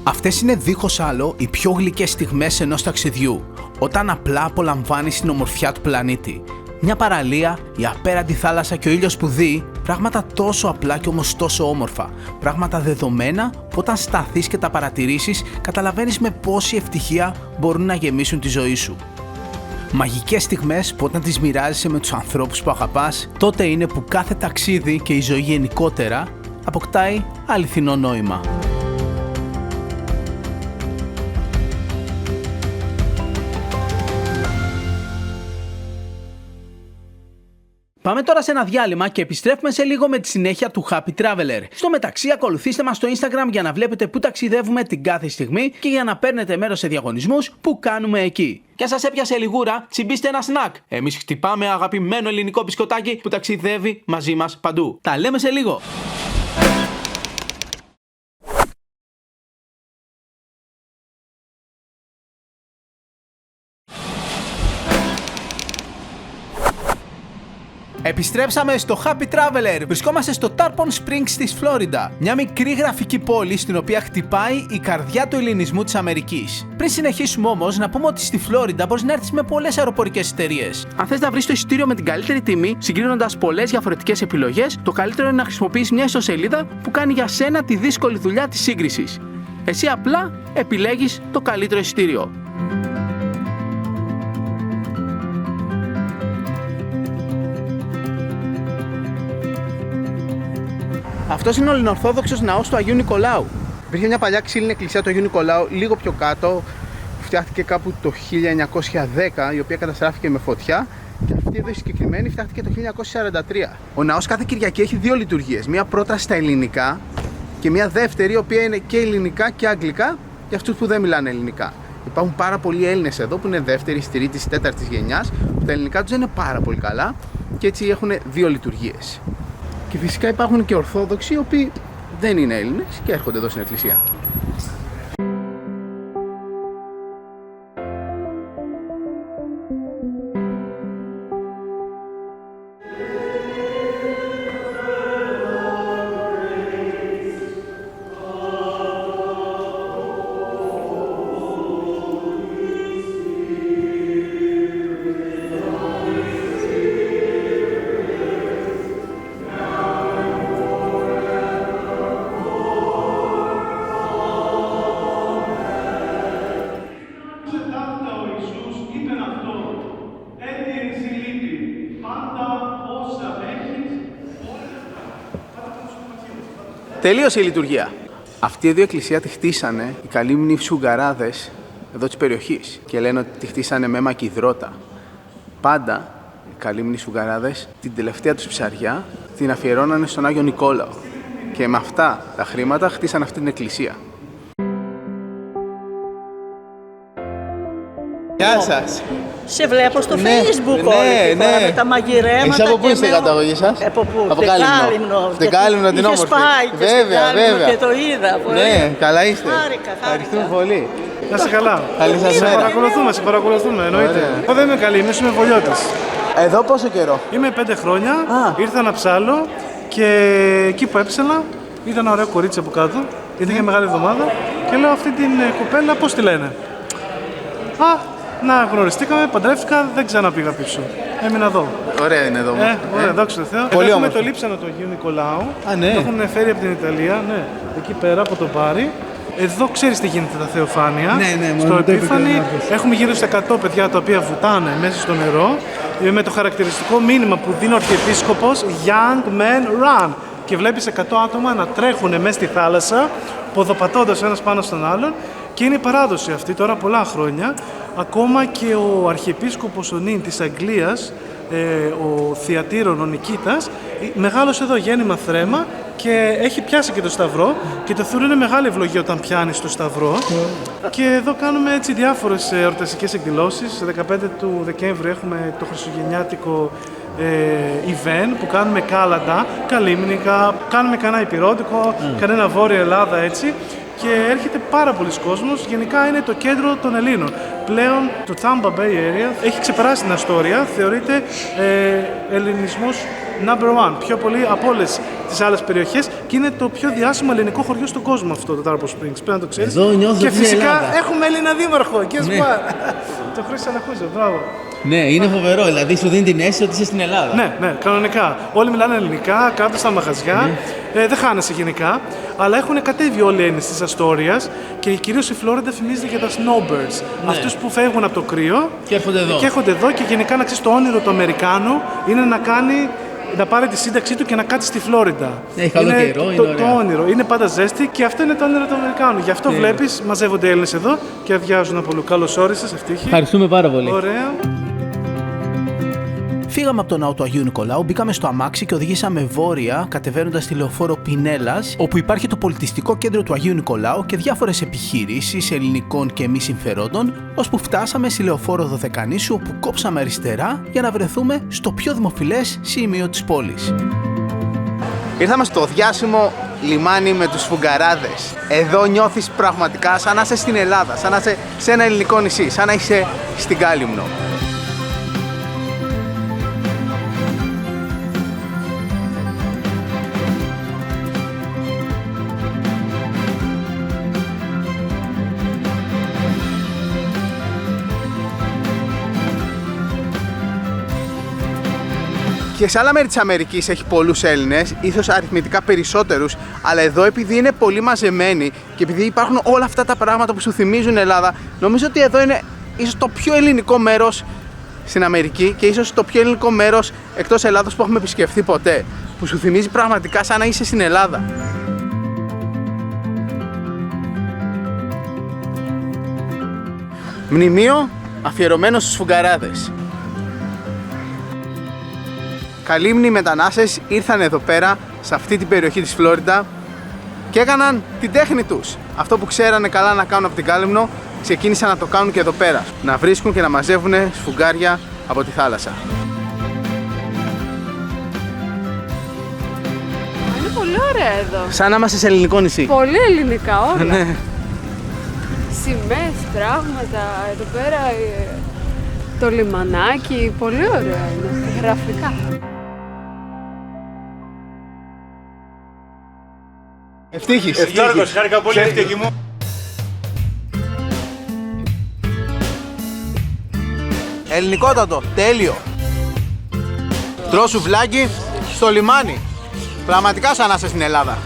Αυτές είναι δίχως άλλο οι πιο γλυκές στιγμές ενός ταξιδιού, όταν απλά απολαμβάνεις την ομορφιά του πλανήτη. Μια παραλία, η απέραντη θάλασσα και ο ήλιος που δει, πράγματα τόσο απλά και όμως τόσο όμορφα. Πράγματα δεδομένα που όταν σταθείς και τα παρατηρήσεις, καταλαβαίνεις με πόση ευτυχία μπορούν να γεμίσουν τη ζωή σου. Μαγικές στιγμές που όταν τις μοιράζεσαι με τους ανθρώπους που αγαπάς, τότε είναι που κάθε ταξίδι και η ζωή γενικότερα αποκτάει αληθινό νόημα. Πάμε τώρα σε ένα διάλειμμα και επιστρέφουμε σε λίγο με τη συνέχεια του Happy Traveler. Στο μεταξύ, ακολουθήστε μας στο Instagram για να βλέπετε πού ταξιδεύουμε την κάθε στιγμή και για να παίρνετε μέρος σε διαγωνισμούς που κάνουμε εκεί. Και αν σας έπιασε λιγούρα, τσιμπήστε ένα σνακ. Εμείς χτυπάμε αγαπημένο ελληνικό μπισκοτάκι που ταξιδεύει μαζί μας παντού. Τα λέμε σε λίγο. Επιστρέψαμε στο Happy Traveler. Βρισκόμαστε στο Tarpon Springs της Φλόριντα. Μια μικρή γραφική πόλη στην οποία χτυπάει η καρδιά του ελληνισμού της Αμερικής. Πριν συνεχίσουμε όμως, να πούμε ότι στη Φλόριντα μπορείς να έρθεις με πολλές αεροπορικές εταιρείες. Αν θες να βρεις το εισιτήριο με την καλύτερη τιμή, συγκρίνοντας πολλές διαφορετικές επιλογές, το καλύτερο είναι να χρησιμοποιήσεις μια ιστοσελίδα που κάνει για σένα τη δύσκολη δουλειά της σύγκρισης. Εσύ απλά επιλέγεις το καλύτερο εισιτήριο. Αυτός είναι ο ελληνοορθόδοξος ναός του Αγίου Νικολάου. Υπήρχε μια παλιά ξύλινη εκκλησία του Αγίου Νικολάου λίγο πιο κάτω, φτιάχτηκε κάπου το 1910, η οποία καταστράφηκε με φωτιά, και αυτή εδώ η συγκεκριμένη φτιάχτηκε το 1943. Ο ναός κάθε Κυριακή έχει δύο λειτουργίες. Μία πρώτα στα ελληνικά και μία δεύτερη, η οποία είναι και ελληνικά και αγγλικά για αυτούς που δεν μιλάνε ελληνικά. Υπάρχουν πάρα πολλοί Έλληνες εδώ που είναι δεύτερης, τρίτης, τέταρτης γενιάς, που τα ελληνικά τους δεν είναι πάρα πολύ καλά και έτσι έχουν δύο λειτουργίες. Και φυσικά υπάρχουν και Ορθόδοξοι οι οποίοι δεν είναι Έλληνες και έρχονται εδώ στην εκκλησία. Τελείωσε η λειτουργία. Αυτή εδώ η εκκλησία τη χτίσανε οι καλύμνοι σουγκαράδες εδώ της περιοχής και λένε ότι τη χτίσανε με αίμα και υδρότα. Πάντα οι καλύμνοι σουγκαράδες την τελευταία τους ψαριά την αφιερώνανε στον Άγιο Νικόλαο και με αυτά τα χρήματα χτίσαν αυτή την εκκλησία. Γεια σας! Σε βλέπω στο Ναι, Facebook ναι, όλη τη φορά ναι. με τα μαγειρέματα. Εσείς από πού και είστε η με- καταγωγή σας? Από πού? Από Κάλυμνο. Στην Κάλυμνο την όμορφη. Είχες πάει και στην Βέβαια, Κάλυμνο βέβαια. και το είδα. Πολύ. Ναι, καλά είστε. Χάρηκα. Ευχαριστούμε πολύ. Να είσαι καλά. Καλή σας Σε μέρα. παρακολουθούμε, εννοείται. Ωραία. Εγώ δεν είμαι Καλύμνος, είμαι Βολιώτης. Εδώ πόσο καιρό? Είμαι 5 χρόνια, ήρθα να ψάλω και εκεί που έψαλα είδα ένα ωραίο κορίτσι από κάτω, ήταν για μεγάλη εβδομάδα και λέω αυτή την κοπέλα πώς τη λένε. Να γνωριστήκαμε, παντρεύτηκα, δεν ξαναπήγα πίσω. έμεινα εδώ. Ωραία είναι εδώ. Ωραία, δόξα τω Θεώ. Πολύ Έχουμε όμορφο. το λείψανο του Αγίου Νικολάου. Α, ναι. Το έχουν φέρει από την Ιταλία, ναι. Εκεί πέρα από το Πάρι. Εδώ ξέρεις τι γίνεται τα θεοφάνεια. Ναι, ναι, στο μόνο το Επίφανη επικοινωνία. έχουμε γύρω στα 100 παιδιά τα οποία βουτάνε μέσα στο νερό με το χαρακτηριστικό μήνυμα που δίνει ο Αρχιεπίσκοπος Young Men Run. Και βλέπεις 100 άτομα να τρέχουν μέσα στη θάλασσα, ποδοπατώντας ένας πάνω στον άλλον. Και είναι η παράδοση αυτή τώρα πολλά χρόνια. Ακόμα και ο Αρχιεπίσκοπος ο Νίν της Αγγλίας, ο Θειατήρων, ο Νικήτας, μεγάλωσε εδώ γέννημα θρέμα και έχει πιάσει και το σταυρό και το θεωρούν είναι μεγάλη ευλογία όταν πιάνεις το σταυρό. Και εδώ κάνουμε έτσι διάφορες εορταστικές εκδηλώσεις. Στις 15 του Δεκέμβρη έχουμε το χριστουγεννιάτικο event που κάνουμε κάλαντα, καλύμνικα, κάνουμε κανένα υπηρώτικο, κανένα Βόρεια Ελλάδα έτσι. Και έρχεται πάρα πολλοί κόσμος. Γενικά είναι το κέντρο των Ελλήνων. Πλέον το Tampa Bay Area έχει ξεπεράσει την Αστόρια. Θεωρείται ελληνισμός number one. Πιο πολύ από όλες τις άλλες περιοχές και είναι το πιο διάσημο ελληνικό χωριό στον κόσμο αυτό το Tarpon Springs. Πρέπει να το ξέρεις. Εδώ νιώθω και ότι είναι φυσικά Ελλάδα. έχουμε Έλληνα δήμαρχο. Guess Ναι. what? Το Χρήστο Αναχούζο, μπράβο. Ναι, είναι φοβερό. Δηλαδή σου δίνει την αίσθηση ότι είσαι στην Ελλάδα. Ναι, κανονικά. Όλοι μιλάνε ελληνικά, κάτω στα μαγαζιά. Δεν χάνεσαι γενικά. Αλλά έχουν κατέβει όλοι οι Έλληνες της Αστόριας και κυρίως η Φλόριντα φημίζεται για τα snowbirds. Αυτούς που φεύγουν από το κρύο Και έρχονται εδώ. και έρχονται εδώ και γενικά να ξέρεις το όνειρο του Αμερικάνου είναι να πάρει τη σύνταξή του και να κάτσει στη Φλόριντα. Έχει καλό καιρό, είναι το ωραία. όνειρο. Είναι πάντα ζέστη και αυτό είναι το όνειρο του Αμερικάνου. Γι' αυτό βλέπεις, μαζεύονται οι Έλληνες εδώ και αδειάζουν από όλου. Καλώς όρισες, ευτύχη. Ευχαριστούμε πάρα πολύ. Ωραία. Φύγαμε από τον ναό του Αγίου Νικολάου, μπήκαμε στο αμάξι και οδηγήσαμε βόρεια, κατεβαίνοντας τη λεωφόρο Πινέλλας, όπου υπάρχει το πολιτιστικό κέντρο του Αγίου Νικολάου και διάφορες επιχειρήσεις ελληνικών και μη συμφερόντων, ώσπου φτάσαμε στη λεωφόρο Δωδεκανήσου, όπου κόψαμε αριστερά για να βρεθούμε στο πιο δημοφιλές σημείο της πόλης. Ήρθαμε στο διάσημο λιμάνι με τους σφουγγαράδες. Εδώ νιώθεις πραγματικά σαν να είσαι στην Ελλάδα, σαν να είσαι σε ένα ελληνικό νησί, σαν να είσαι στην Κάλυμνο. Και σε άλλα μέρη της Αμερικής έχει πολλούς Έλληνες, ίσως αριθμητικά περισσότερους, αλλά εδώ επειδή είναι πολύ μαζεμένοι και επειδή υπάρχουν όλα αυτά τα πράγματα που σου θυμίζουν Ελλάδα, νομίζω ότι εδώ είναι ίσως το πιο ελληνικό μέρος στην Αμερική και ίσως το πιο ελληνικό μέρος εκτός Ελλάδος που έχουμε επισκεφθεί ποτέ, που σου θυμίζει πραγματικά σαν να είσαι στην Ελλάδα. Μνημείο αφιερωμένο στους σφουγγαράδες. Καλύμνοι μετανάστες ήρθαν εδώ πέρα, σε αυτή την περιοχή της Φλόριντα και έκαναν την τέχνη τους. Αυτό που ξέρανε καλά να κάνουν από την Κάλυμνο, ξεκίνησαν να το κάνουν και εδώ πέρα. Να βρίσκουν και να μαζεύουν σφουγγάρια από τη θάλασσα. Είναι πολύ ωραία εδώ. Σαν να είμαστε σε ελληνικό νησί. Πολύ ελληνικά όλα. Ναι. Σημαίες, πράγματα, εδώ πέρα το λιμανάκι, πολύ ωραία είναι, γραφικά. Ευτύχης. Γιώργος, χάρηκα πολύ ευτυχή μου. Ελληνικότατο, τέλειο. Τρως σουβλάκι στο λιμάνι. Πραγματικά σαν να είσαι στην Ελλάδα.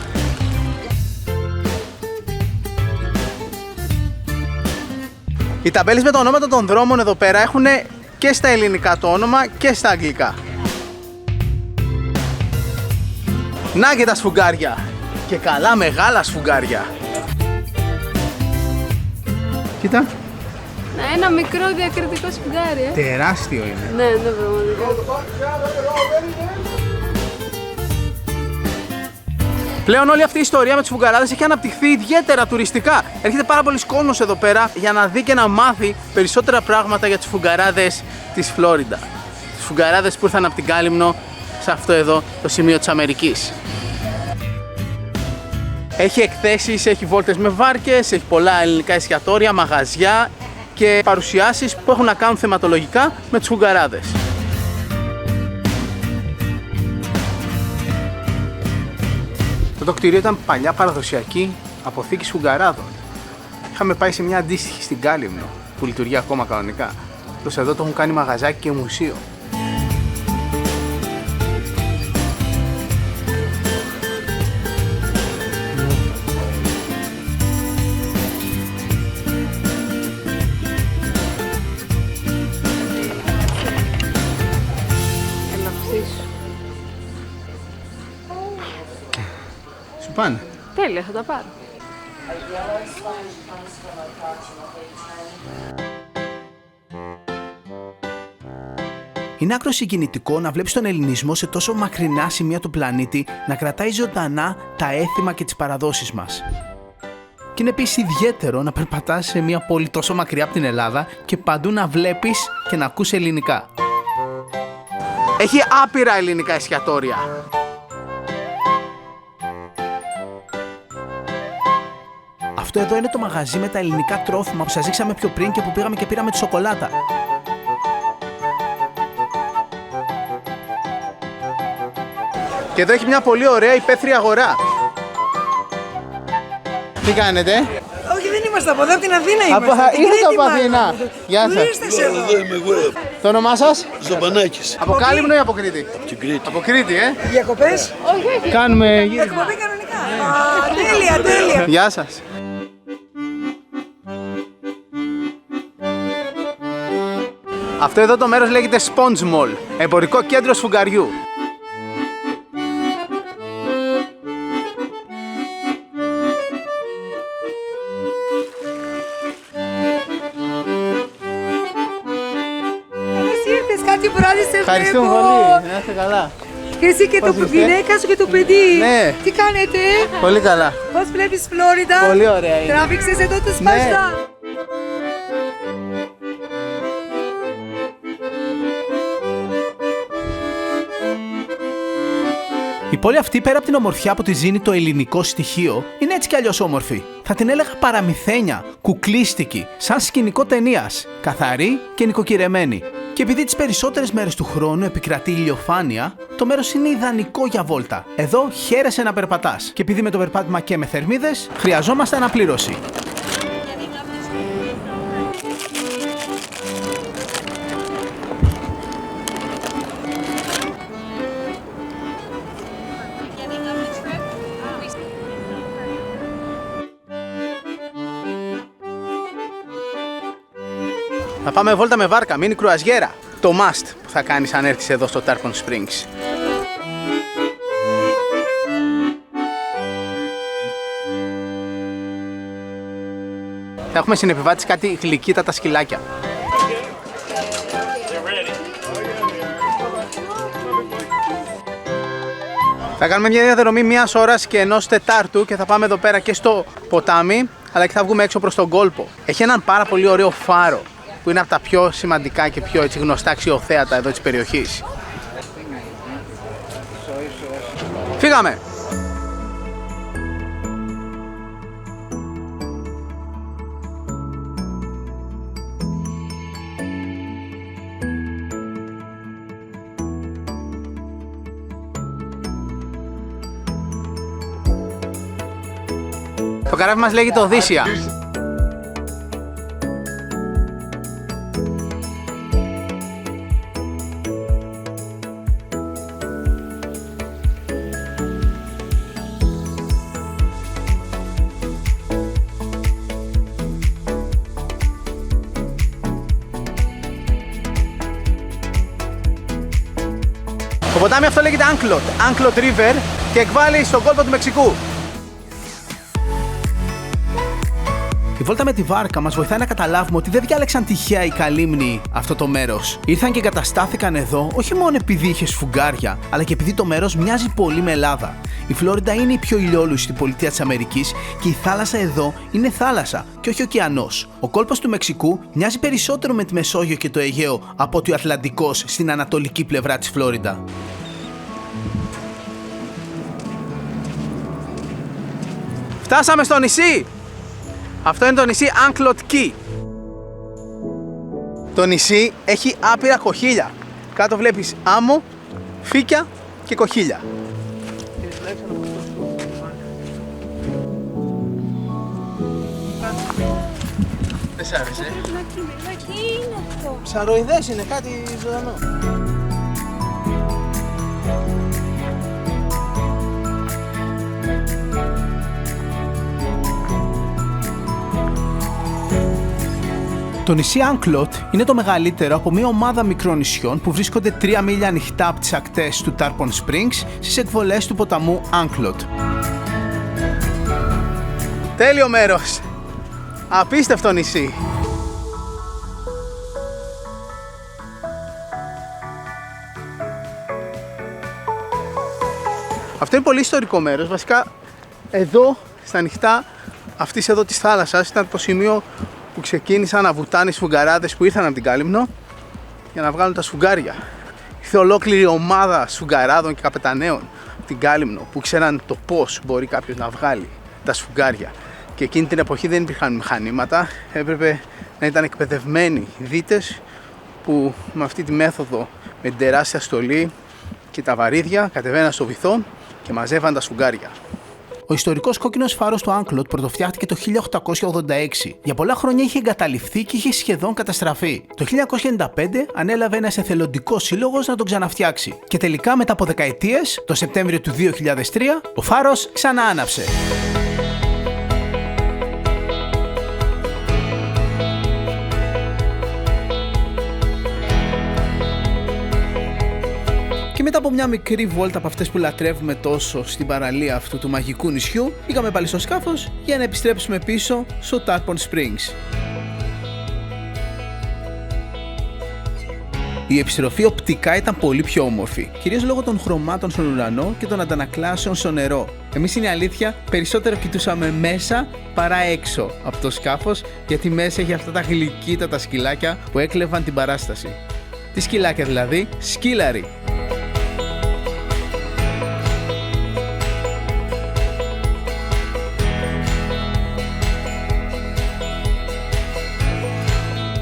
Οι ταμπέλες με τα ονόματα των δρόμων εδώ πέρα έχουν και στα ελληνικά το όνομα και στα αγγλικά. Να και τα σφουγγάρια. Και καλά μεγάλα σφουγγάρια. Κοίτα. Ένα μικρό διακριτικό σφουγγάρι, Τεράστιο είναι. Ναι, πραγματικά. Πλέον όλη αυτή η ιστορία με τους σφουγγαράδες έχει αναπτυχθεί ιδιαίτερα τουριστικά. Έρχεται πάρα πολλοί κόσμος εδώ πέρα για να δει και να μάθει περισσότερα πράγματα για τους σφουγγαράδες της Φλόριντα. Τους σφουγγαράδες που ήρθαν από την Κάλυμνο σε αυτό εδώ το σημείο της Αμερικής. Έχει εκθέσεις, έχει βόλτες με βάρκες, έχει πολλά ελληνικά εστιατόρια, μαγαζιά και παρουσιάσεις που έχουν να κάνουν θεματολογικά με τους σφουγγαράδες. Το κτίριο ήταν παλιά παραδοσιακή αποθήκη σφουγγαράδων. Είχαμε πάει σε μια αντίστοιχη στην Κάλυμνο που λειτουργεί ακόμα κανονικά. Προς εδώ το έχουν κάνει μαγαζάκι και μουσείο. πάνε. Τέλεια, θα τα πάρω. Είναι άκρο συγκινητικό να βλέπεις τον ελληνισμό σε τόσο μακρινά σημεία του πλανήτη να κρατάει ζωντανά τα έθιμα και τις παραδόσεις μας. Και είναι επίσης ιδιαίτερο να περπατάς σε μια πόλη τόσο μακριά από την Ελλάδα και παντού να βλέπεις και να ακούς ελληνικά. Έχει άπειρα ελληνικά εστιατόρια. Αυτό εδώ είναι το μαγαζί με τα ελληνικά τρόφιμα που σας δείξαμε πιο πριν και που πήγαμε και πήραμε τη σοκολάτα. Και εδώ έχει μια πολύ ωραία υπαίθρια αγορά. Τι κάνετε? Όχι, δεν είμαστε από εδώ, από την Αθήνα είμαστε. Ήρθατε από Αθήνα. Γεια σας. Ήρθες εδώ. Το όνομά σας? Ζαμπανάκης. Από Κάλυμνο ή από Κρήτη? Από την Κρήτη. Από Κρήτη, Διακοπές. Κάνουμε... Εκπομπή κανονικά. Τέλεια, τέλεια. Γεια σας. Αυτό εδώ το μέρος λέγεται Sponge Mall, εμπορικό κέντρο σφουγγαριού. Κάτι βράδυ σε βλέπω. Ευχαριστούμε πολύ, να είστε καλά. Και εσύ και το γυναίκα σου και το παιδί. Ναι. Τι κάνετε? Πολύ καλά. Πώς βλέπεις Φλόριντα? Πολύ ωραία είναι. Τράβηξες εδώ το σπάστα. Η πόλη αυτή, πέρα από την ομορφιά που τη δίνει το ελληνικό στοιχείο, είναι έτσι κι αλλιώς όμορφη. Θα την έλεγα παραμυθένια, κουκλίστικη, σαν σκηνικό ταινίας, καθαρή και νοικοκυρεμένη. Και επειδή τις περισσότερες μέρες του χρόνου επικρατεί ηλιοφάνεια, το μέρος είναι ιδανικό για βόλτα. Εδώ χαίρεσαι να περπατάς. Και επειδή με το περπάτημα και με θερμίδες, χρειαζόμαστε αναπλήρωση. Θα πάμε βόλτα με βάρκα, μίνι κρουαζιέρα. Το must που θα κάνεις αν έρθεις εδώ στο Tarpon Springs. Θα έχουμε συνεπιβάτης κάτι γλυκύτατα σκυλάκια. Θα κάνουμε μια διαδρομή μιας ώρας και ενός τετάρτου και θα πάμε εδώ πέρα και στο ποτάμι, αλλά και θα βγούμε έξω προς τον κόλπο. Έχει έναν πάρα πολύ ωραίο φάρο, που είναι από τα πιο σημαντικά και πιο έτσι γνωστά αξιοθέατα εδώ της περιοχής. Φύγαμε! Το καράβι μας λέγεται Οδύσσια. Το ποτάμι αυτό λέγεται Anclote River και εκβάλλει στον κόλπο του Μεξικού. Η βόλτα με τη βάρκα μας βοηθάει να καταλάβουμε ότι δεν διάλεξαν τυχαία οι καλύμνοι αυτό το μέρος. Ήρθαν και εγκαταστάθηκαν εδώ όχι μόνο επειδή είχε σφουγγάρια, αλλά και επειδή το μέρος μοιάζει πολύ με Ελλάδα. Η Φλόριντα είναι η πιο ηλιόλουστη πολιτεία της Αμερικής και η θάλασσα εδώ είναι θάλασσα και όχι ωκεανός. Ο κόλπος του Μεξικού μοιάζει περισσότερο με τη Μεσόγειο και το Αιγαίο από ότι ο Ατλαντικός στην ανατολική πλευρά της Φλόριντα. Φτάσαμε στο νησί! Αυτό είναι το νησί Anclote Key. Το νησί έχει άπειρα κοχύλια. Κάτω βλέπεις άμμο, φύκια και κοχύλια. Δεν σ' άρεσε? Ψαροειδές είναι, κάτι ζωντανό. Το νησί Anclote είναι το μεγαλύτερο από μια ομάδα μικρών νησιών που βρίσκονται 3 μίλια ανοιχτά από τις ακτές του Tarpon Springs στις εκβολές του ποταμού Anclote. Τέλειο μέρος. Απίστευτο νησί. Αυτό είναι πολύ ιστορικό μέρος. Βασικά εδώ στα ανοιχτά αυτής εδώ της θάλασσας ήταν το σημείο που ξεκίνησαν να βουτάνε οι σφουγγαράδες που ήρθαν από την Κάλυμνο για να βγάλουν τα σφουγγάρια. Ήρθε ολόκληρη ομάδα σφουγγαράδων και καπεταναίων από την Κάλυμνο που ξέραν το πώς μπορεί κάποιος να βγάλει τα σφουγγάρια. Και εκείνη την εποχή δεν υπήρχαν μηχανήματα, έπρεπε να ήταν εκπαιδευμένοι δίτες που με αυτή τη μέθοδο, με την τεράστια στολή και τα βαρύδια, κατεβαίναν στο βυθό και μαζεύαν τα σφουγγάρια. Ο ιστορικός κόκκινος φάρος του Άγκλοτ πρωτοφτιάχτηκε το 1886. Για πολλά χρόνια είχε εγκαταλειφθεί και είχε σχεδόν καταστραφεί. Το 1995 ανέλαβε ένας εθελοντικός σύλλογος να τον ξαναφτιάξει. Και τελικά μετά από δεκαετίες, το Σεπτέμβριο του 2003, ο φάρος ξανά άναψε. Και μετά από μια μικρή βόλτα από αυτές που λατρεύουμε τόσο στην παραλία αυτού του μαγικού νησιού, πήγαμε πάλι στο σκάφος για να επιστρέψουμε πίσω στο Tarpon Springs. Η επιστροφή οπτικά ήταν πολύ πιο όμορφη, κυρίως λόγω των χρωμάτων στον ουρανό και των αντανακλάσεων στο νερό. Εμείς, είναι αλήθεια, περισσότερο κοιτούσαμε μέσα παρά έξω από το σκάφος, γιατί μέσα είχε αυτά τα γλυκύτατα σκυλάκια που έκλεβαν την παράσταση. Τι σκυλάκια δηλαδή? Σκύλαροι.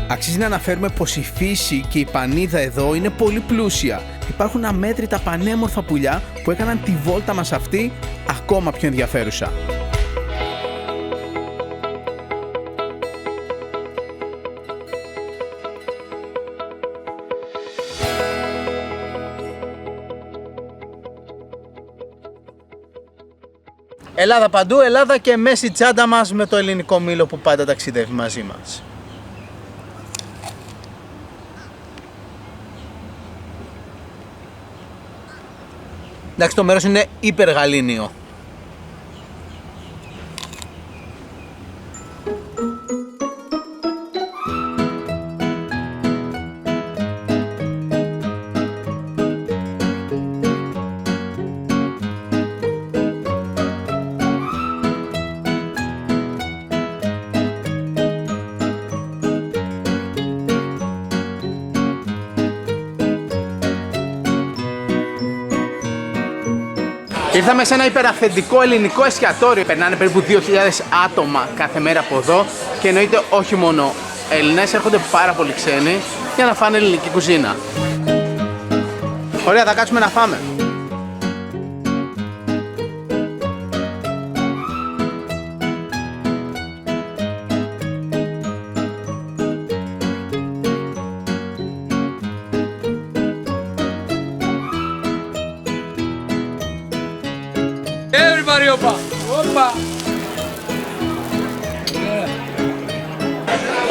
Αξίζει να αναφέρουμε πως η φύση και η πανίδα εδώ είναι πολύ πλούσια. Υπάρχουν αμέτρητα πανέμορφα πουλιά που έκαναν τη βόλτα μας αυτή ακόμα πιο ενδιαφέρουσα. Ελλάδα παντού, Ελλάδα και μέση τσάντα μας με το ελληνικό μήλο που πάντα ταξιδεύει μαζί μας. Εντάξει, το μέρος είναι υπεργαλήνιο. Ήρθαμε σε ένα υπεραθεντικό ελληνικό εστιατόριο. Περνάνε περίπου 2.000 άτομα κάθε μέρα από εδώ και εννοείται όχι μόνο Έλληνες, έρχονται πάρα πολλοί ξένοι για να φάνε ελληνική κουζίνα. Ωραία, θα κάτσουμε να φάμε.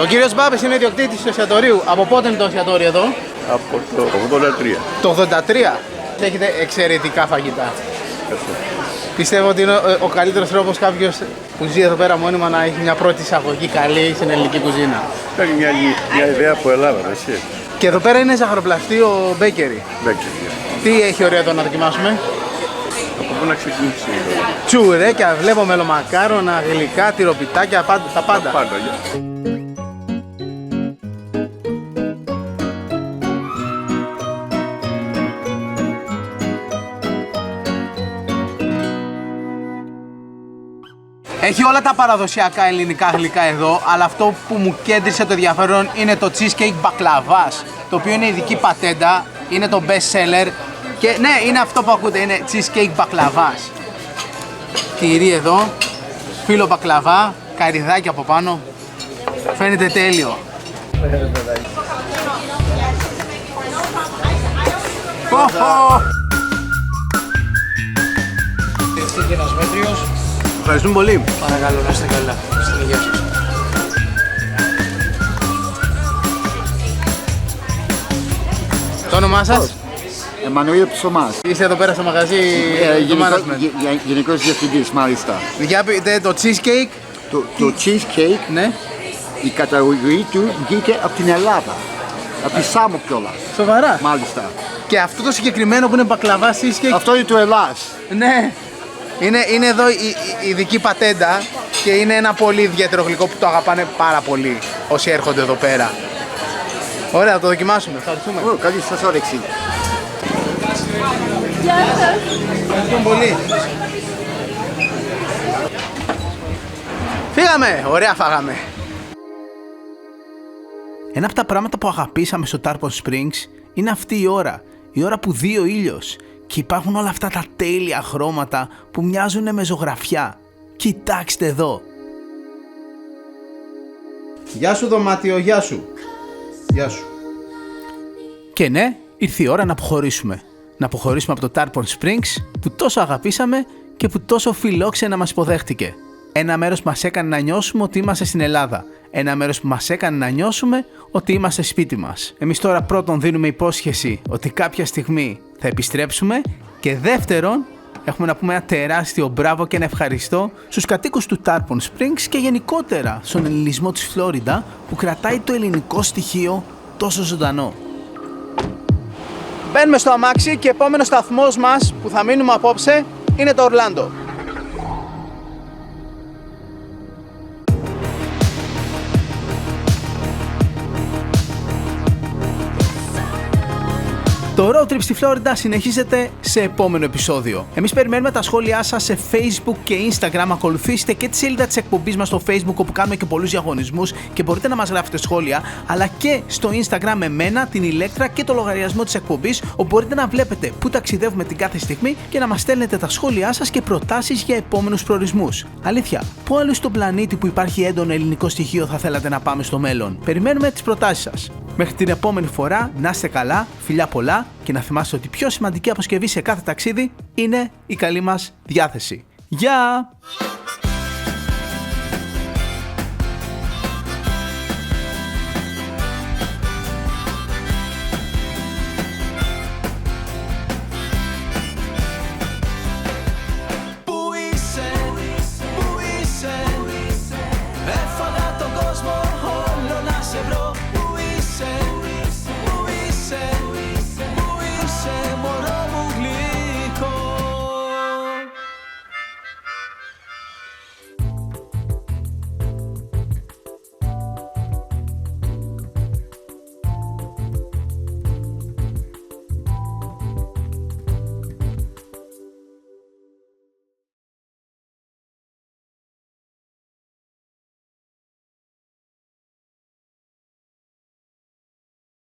Ο κύριος Μπάμπης είναι ιδιοκτήτης του εστιατορίου. Από πότε είναι το εστιατόριο εδώ? Από το 83. Το 83. Έχετε εξαιρετικά φαγητά. Πιστεύω ότι είναι ο καλύτερος τρόπος κάποιος που ζει εδώ πέρα μόνιμα να έχει μια πρώτη εισαγωγή καλή στην ελληνική κουζίνα. Έχει μια ιδέα από Ελλάδα, έτσι. Και εδώ πέρα είναι ζαχαροπλαστείο bakery. Τι έχει ωραίο εδώ να δοκιμάσουμε? Από πού να ξεκινήσει? Τσουρέκια, βλέπω μελομακάρονα, γλυκά, τυροπιτάκια, τα πάντα. Έχει όλα τα παραδοσιακά ελληνικά γλυκά εδώ, αλλά αυτό που μου κέντρισε το ενδιαφέρον είναι το cheesecake μπακλαβάς, το οποίο είναι ειδική πατέντα, είναι το best seller και ναι, είναι αυτό που ακούτε, είναι cheesecake μπακλαβάς. Τυρί εδώ, φύλλο μπακλαβά, καρυδάκι από πάνω, φαίνεται τέλειο. Και ένας μέτριος. Ευχαριστούμε πολύ. Παρακαλώ, να είστε καλά. Στην υγεία σας. Το όνομά σας? Εμμανουήλ Ψωμάς. Είστε εδώ πέρα στο μαγαζί του management. Γενικός διευθυντής, μάλιστα. Για πείτε το cheesecake. Το cheesecake, Ναι. η καταγωγή του βγήκε από την Ελλάδα. Από τη Σάμο κιόλας. Σοβαρά. Μάλιστα. Και αυτό το συγκεκριμένο που είναι μπακλαβά cheesecake. Αυτό είναι του Ελλάς. Ναι. Είναι εδώ η ειδική πατέντα και είναι ένα πολύ ιδιαίτερο γλυκό που το αγαπάνε πάρα πολύ όσοι έρχονται εδώ πέρα. Ωραία, θα το δοκιμάσουμε. Ευχαριστούμε. Καλή σας όρεξη. Γεια σας. Ευχαριστούμε πολύ. Φύγαμε. Ωραία φάγαμε. Ένα από τα πράγματα που αγαπήσαμε στο Tarpon Springs είναι αυτή η ώρα. Η ώρα που δει ο ήλιος και υπάρχουν όλα αυτά τα τέλεια χρώματα που μοιάζουν με ζωγραφιά. Κοιτάξτε εδώ. Γεια σου δωμάτιο, γεια σου. Γεια σου. Και ναι, ήρθε η ώρα να αποχωρήσουμε. Να αποχωρήσουμε από το Tarpon Springs που τόσο αγαπήσαμε και που τόσο φιλόξενα μας υποδέχτηκε. Ένα μέρος που μας έκανε να νιώσουμε ότι είμαστε στην Ελλάδα. Ένα μέρος που μας έκανε να νιώσουμε ότι είμαστε σπίτι μας. Εμείς τώρα πρώτον δίνουμε υπόσχεση ότι κάποια στιγμή θα επιστρέψουμε και δεύτερον έχουμε να πούμε ένα τεράστιο μπράβο και ένα ευχαριστώ στους κατοίκους του Tarpon Springs και γενικότερα στον ελληνισμό της Φλόριντα που κρατάει το ελληνικό στοιχείο τόσο ζωντανό. Μπαίνουμε στο αμάξι και επόμενος σταθμός μας που θα μείνουμε απόψε είναι το Ορλάντο. Το road trip στη Φλόριντα συνεχίζεται σε επόμενο επεισόδιο. Εμείς περιμένουμε τα σχόλιά σας σε Facebook και Instagram. Ακολουθήστε και τη σελίδα της εκπομπής μας στο Facebook όπου κάνουμε και πολλούς διαγωνισμούς και μπορείτε να μας γράφετε σχόλια, αλλά και στο Instagram με μένα, την Ηλέκτρα και το λογαριασμό της εκπομπής όπου μπορείτε να βλέπετε πού ταξιδεύουμε την κάθε στιγμή και να μας στέλνετε τα σχόλιά σας και προτάσεις για επόμενους προορισμούς. Αλήθεια, πού αλλού στον πλανήτη που υπάρχει έντονο ελληνικό στοιχείο θα θέλατε να πάμε στο μέλλον? Περιμένουμε τις προτάσεις σας. Μέχρι την επόμενη φορά, να είστε καλά, φιλιά πολλά και να θυμάστε ότι η πιο σημαντική αποσκευή σε κάθε ταξίδι είναι η καλή μας διάθεση. Γεια!